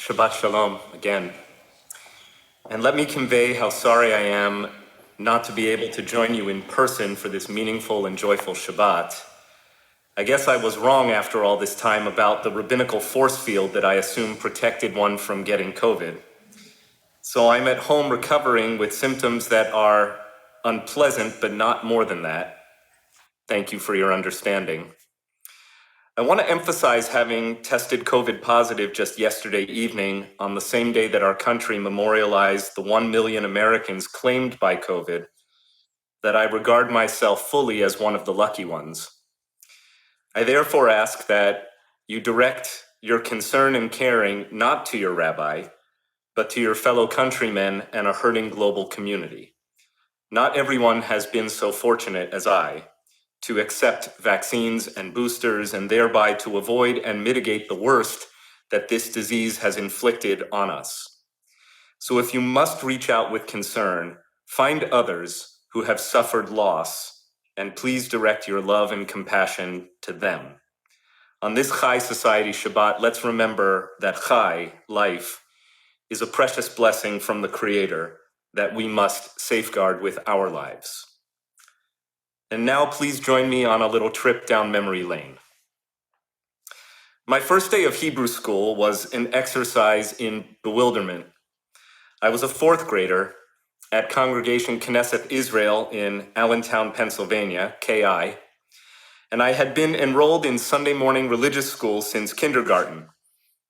Shabbat Shalom again. And let me convey how sorry I am not to be able to join you in person for this meaningful and joyful Shabbat. I guess I was wrong after all this time about the rabbinical force field that I assume protected one from getting COVID. So I'm at home recovering with symptoms that are unpleasant, but not more than that. Thank you for your understanding. I want to emphasize having tested COVID positive just yesterday evening on the same day that our country memorialized the 1 million Americans claimed by COVID, that I regard myself fully as one of the lucky ones. I therefore ask that you direct your concern and caring not to your rabbi, but to your fellow countrymen and a hurting global community. Not everyone has been so fortunate as I to accept vaccines and boosters and thereby to avoid and mitigate the worst that this disease has inflicted on us. So if you must reach out with concern, find others who have suffered loss, and please direct your love and compassion to them. On this Chai Society Shabbat, let's remember that Chai, life, is a precious blessing from the Creator that we must safeguard with our lives. And now please join me on a little trip down memory lane. My first day of Hebrew school was an exercise in bewilderment. I was a fourth grader at Congregation Knesset Israel in Allentown, Pennsylvania, KI, and I had been enrolled in Sunday morning religious school since kindergarten,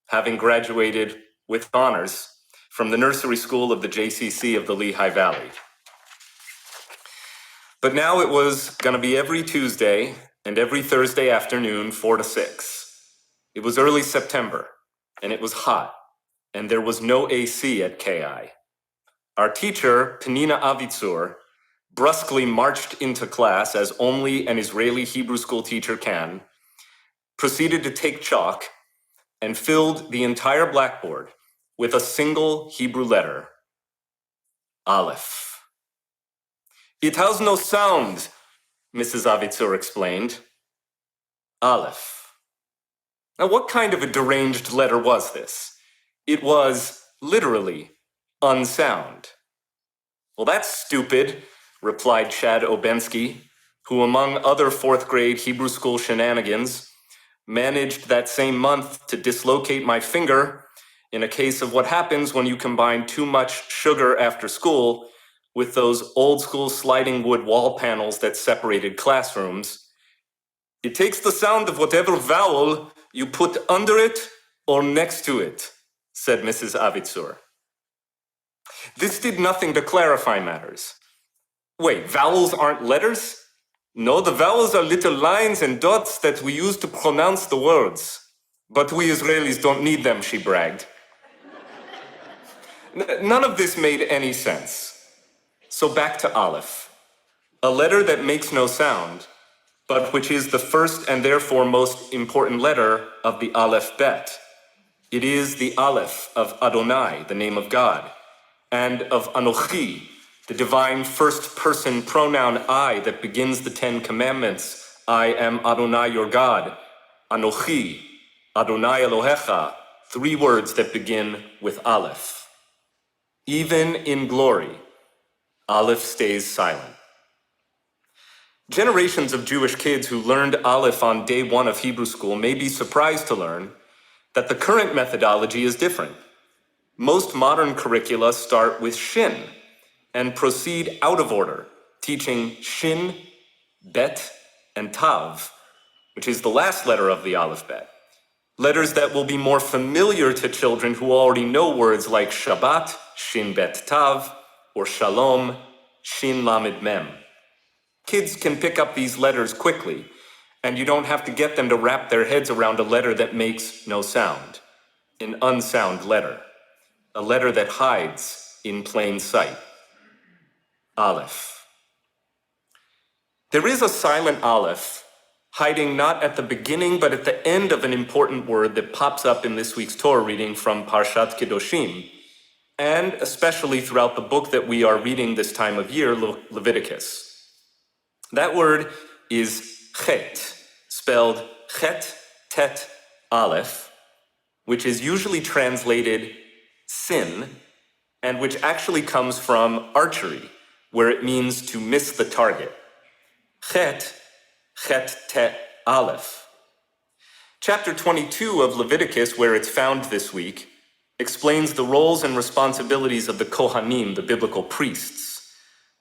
having graduated with honors from the nursery school of the JCC of the Lehigh Valley. But now it was going to be every Tuesday and every Thursday afternoon, 4 to 6. It was early September, and it was hot, and there was no AC at KI. Our teacher, Penina Avitzur, brusquely marched into class as only an Israeli Hebrew school teacher can, proceeded to take chalk, and filled the entire blackboard with a single Hebrew letter, Aleph. "It has no sound," Mrs. Avitzur explained. Aleph. Now, what kind of a deranged letter was this? It was literally unsound. "Well, that's stupid," replied Chad Obensky, who, among other fourth grade Hebrew school shenanigans, managed that same month to dislocate my finger in a case of what happens when you combine too much sugar after school with those old school sliding wood wall panels that separated classrooms. "It takes the sound of whatever vowel you put under it or next to it," said Mrs. Avitzur. This did nothing to clarify matters. Wait, vowels aren't letters? No, the vowels are little lines and dots that we use to pronounce the words. But we Israelis don't need them, she bragged. None of this made any sense. So back to Aleph, a letter that makes no sound, but which is the first and therefore most important letter of the Aleph Bet. It is the Aleph of Adonai, the name of God, and of Anochi, the divine first-person pronoun I that begins the 10 Commandments. I am Adonai your God. Anochi, Adonai Elohecha, 3 words that begin with Aleph. Even in glory, Aleph stays silent. Generations of Jewish kids who learned Aleph on day 1 of Hebrew school may be surprised to learn that the current methodology is different. Most modern curricula start with Shin and proceed out of order, teaching Shin, Bet, and Tav, which is the last letter of the Aleph Bet. Letters that will be more familiar to children who already know words like Shabbat, Shin Bet Tav, or Shalom, Shin Lamed Mem. Kids can pick up these letters quickly, and you don't have to get them to wrap their heads around a letter that makes no sound, an unsound letter, a letter that hides in plain sight. Aleph. There is a silent Aleph hiding not at the beginning but at the end of an important word that pops up in this week's Torah reading from Parashat Kedoshim, and especially throughout the book that we are reading this time of year, Leviticus. That word is chet, spelled chet, tet, aleph, which is usually translated sin, and which actually comes from archery, where it means to miss the target. Chet, chet te aleph. Chapter 22 of Leviticus, where it's found this week, explains the roles and responsibilities of the Kohanim, the biblical priests.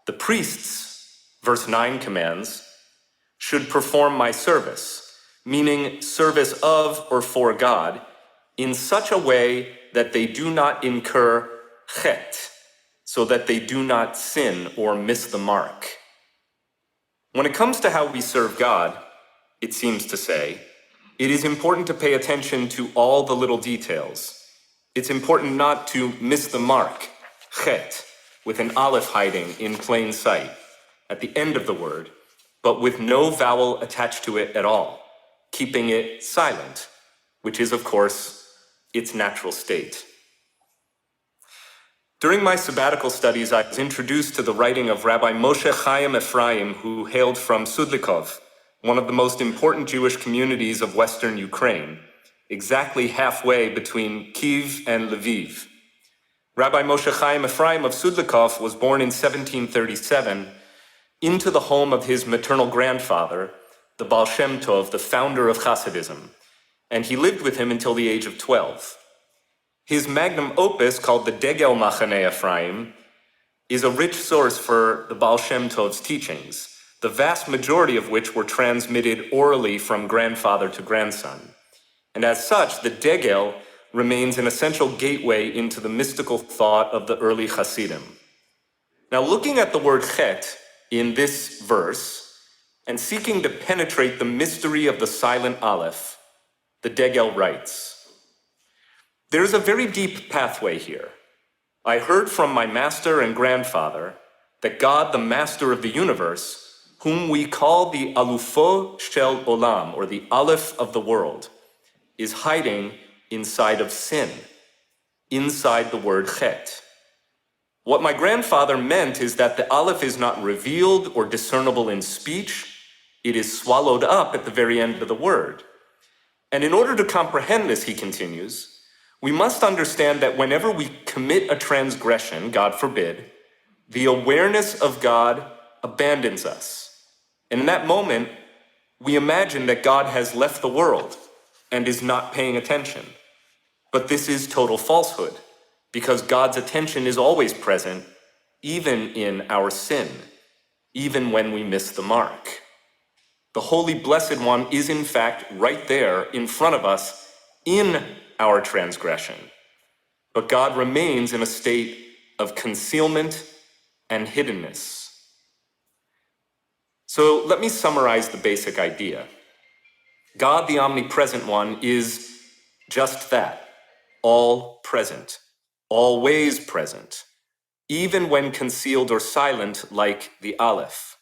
The priests, verse 9 commands, should perform my service, meaning service of or for God, in such a way that they do not incur chet, so that they do not sin or miss the mark. When it comes to how we serve God, it seems to say, it is important to pay attention to all the little details. It's important not to miss the mark, chet, with an aleph hiding in plain sight, at the end of the word, but with no vowel attached to it at all, keeping it silent, which is, of course, its natural state. During my sabbatical studies, I was introduced to the writing of Rabbi Moshe Chaim Ephraim, who hailed from Sudlikov, one of the most important Jewish communities of Western Ukraine, exactly halfway between Kyiv and Lviv. Rabbi Moshe Chaim Ephraim of Sudlikov was born in 1737 into the home of his maternal grandfather, the Baal Shem Tov, the founder of Hasidism, and he lived with him until the age of 12. His magnum opus, called the Degel Machane Ephraim, is a rich source for the Baal Shem Tov's teachings, the vast majority of which were transmitted orally from grandfather to grandson. And as such, the Degel remains an essential gateway into the mystical thought of the early Hasidim. Now, looking at the word chet in this verse, and seeking to penetrate the mystery of the silent aleph, the Degel writes, there is a very deep pathway here. I heard from my master and grandfather that God, the master of the universe, whom we call the Alufo Shel Olam, or the Aleph of the world, is hiding inside of sin, inside the word chet. What my grandfather meant is that the Aleph is not revealed or discernible in speech, it is swallowed up at the very end of the word. And in order to comprehend this, he continues, we must understand that whenever we commit a transgression, God forbid, the awareness of God abandons us. And in that moment, we imagine that God has left the world and is not paying attention. But this is total falsehood, because God's attention is always present, even in our sin, even when we miss the mark. The Holy Blessed One is in fact right there in front of us in our transgression. But God remains in a state of concealment and hiddenness. So let me summarize the basic idea. God, the omnipresent one, is just that, all present, always present, even when concealed or silent like the Aleph.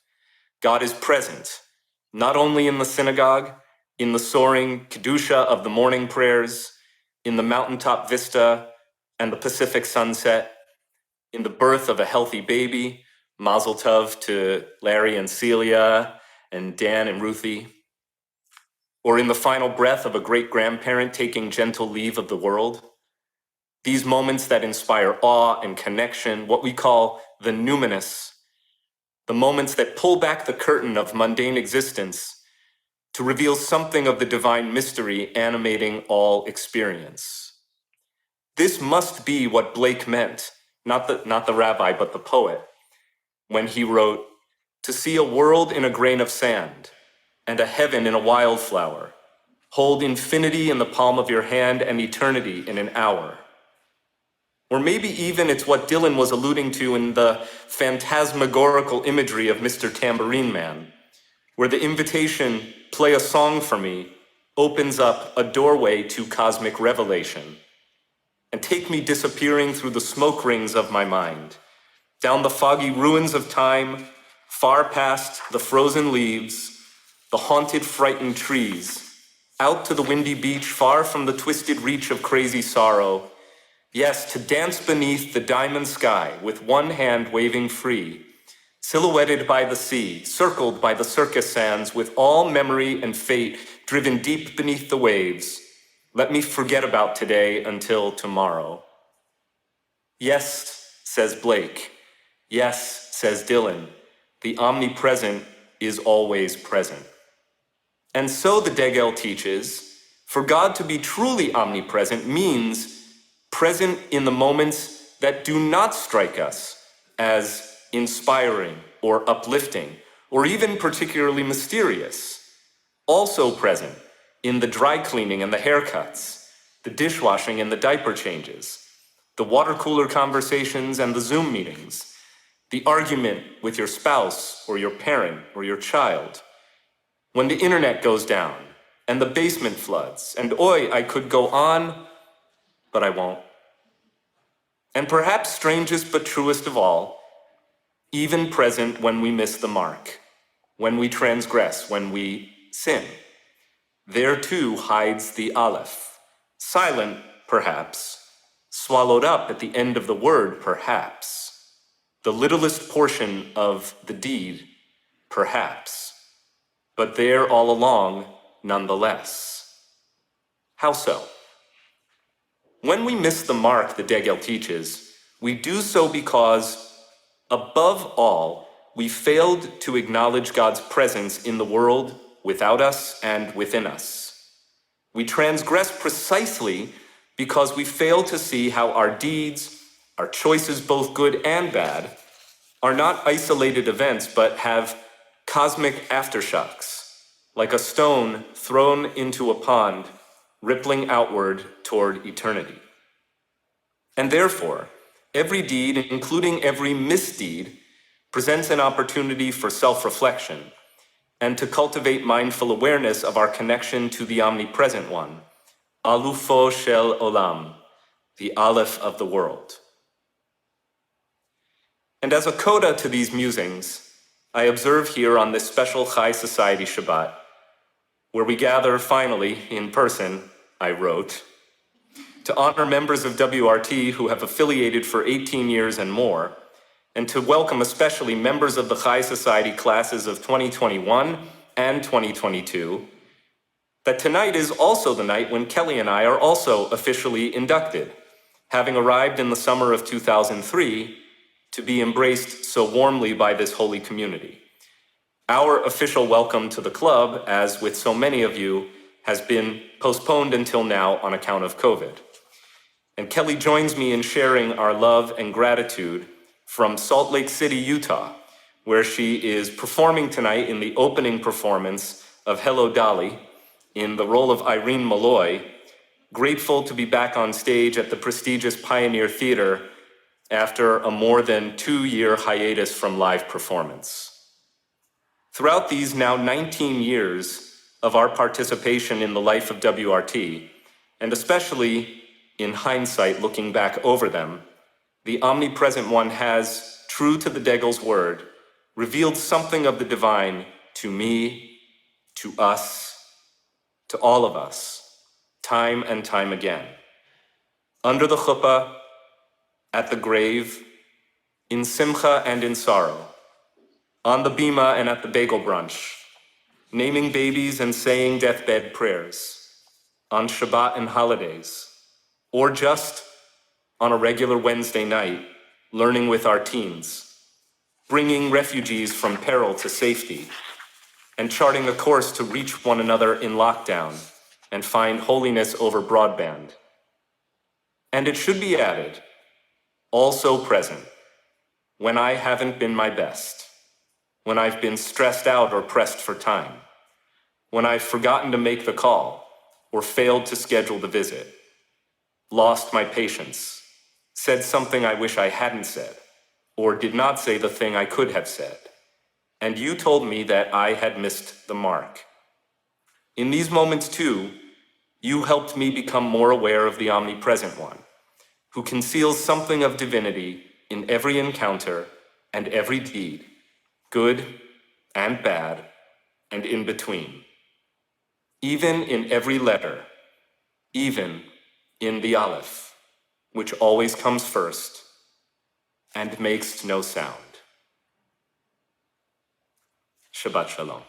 God is present, not only in the synagogue, in the soaring Kedusha of the morning prayers, in the mountaintop vista and the Pacific sunset, in the birth of a healthy baby, Mazel Tov to Larry and Celia and Dan and Ruthie, or in the final breath of a great-grandparent taking gentle leave of the world. These moments that inspire awe and connection, what we call the numinous, the moments that pull back the curtain of mundane existence to reveal something of the divine mystery animating all experience. This must be what Blake meant, not the rabbi, but the poet, when he wrote, to see a world in a grain of sand and a heaven in a wildflower, hold infinity in the palm of your hand and eternity in an hour. Or maybe even it's what Dylan was alluding to in the phantasmagorical imagery of Mr. Tambourine Man, where the invitation, play a song for me, opens up a doorway to cosmic revelation, and take me disappearing through the smoke rings of my mind, down the foggy ruins of time, far past the frozen leaves, the haunted, frightened trees, out to the windy beach, far from the twisted reach of crazy sorrow, yes, to dance beneath the diamond sky with one hand waving free, silhouetted by the sea, circled by the circus sands, with all memory and fate driven deep beneath the waves, Let me forget about today until tomorrow. Yes, says Blake. Yes, says Dylan. The omnipresent is always present. And so the Degel teaches, for God to be truly omnipresent means present in the moments that do not strike us as inspiring or uplifting, or even particularly mysterious. Also present in the dry cleaning and the haircuts, the dishwashing and the diaper changes, the water cooler conversations and the Zoom meetings, the argument with your spouse or your parent or your child, when the internet goes down and the basement floods, and I could go on, but I won't. And perhaps strangest but truest of all, even present when we miss the mark, when we transgress, when we sin. There too hides the Aleph, silent, perhaps, swallowed up at the end of the word, perhaps, the littlest portion of the deed, perhaps, but there all along, nonetheless. How so? When we miss the mark, the Degel teaches, we do so because, above all, we failed to acknowledge God's presence in the world without us and within us. We transgress precisely because we fail to see how our deeds, our choices, both good and bad, are not isolated events but have cosmic aftershocks, like a stone thrown into a pond, rippling outward toward eternity. And therefore, every deed, including every misdeed, presents an opportunity for self-reflection and to cultivate mindful awareness of our connection to the omnipresent one, Alufo Shel Olam, the Aleph of the world. And as a coda to these musings, I observe here on this special Chai Society Shabbat, where we gather finally in person, I wrote, to honor members of WRT who have affiliated for 18 years and more, and to welcome especially members of the Chai Society classes of 2021 and 2022, that tonight is also the night when Kelly and I are also officially inducted, having arrived in the summer of 2003 to be embraced so warmly by this holy community. Our official welcome to the club, as with so many of you, has been postponed until now on account of COVID. And Kelly joins me in sharing our love and gratitude from Salt Lake City, Utah, where she is performing tonight in the opening performance of Hello Dolly in the role of Irene Malloy, grateful to be back on stage at the prestigious Pioneer Theater after a more than 2-year hiatus from live performance. Throughout these now 19 years of our participation in the life of WRT, and especially in hindsight looking back over them, the Omnipresent One has, true to the Degel's word, revealed something of the divine to me, to us, to all of us, time and time again. Under the chuppah, at the grave, in simcha and in sorrow, on the bima and at the bagel brunch, naming babies and saying deathbed prayers, on Shabbat and holidays, or just on a regular Wednesday night, learning with our teens, bringing refugees from peril to safety, and charting a course to reach one another in lockdown and find holiness over broadband. And it should be added, also present, when I haven't been my best, when I've been stressed out or pressed for time, when I've forgotten to make the call or failed to schedule the visit, lost my patience, said something I wish I hadn't said, or did not say the thing I could have said, and you told me that I had missed the mark. In these moments too, you helped me become more aware of the Omnipresent One, who conceals something of divinity in every encounter and every deed, good and bad, and in between. Even in every letter, even in the Aleph, which always comes first and makes no sound. Shabbat Shalom.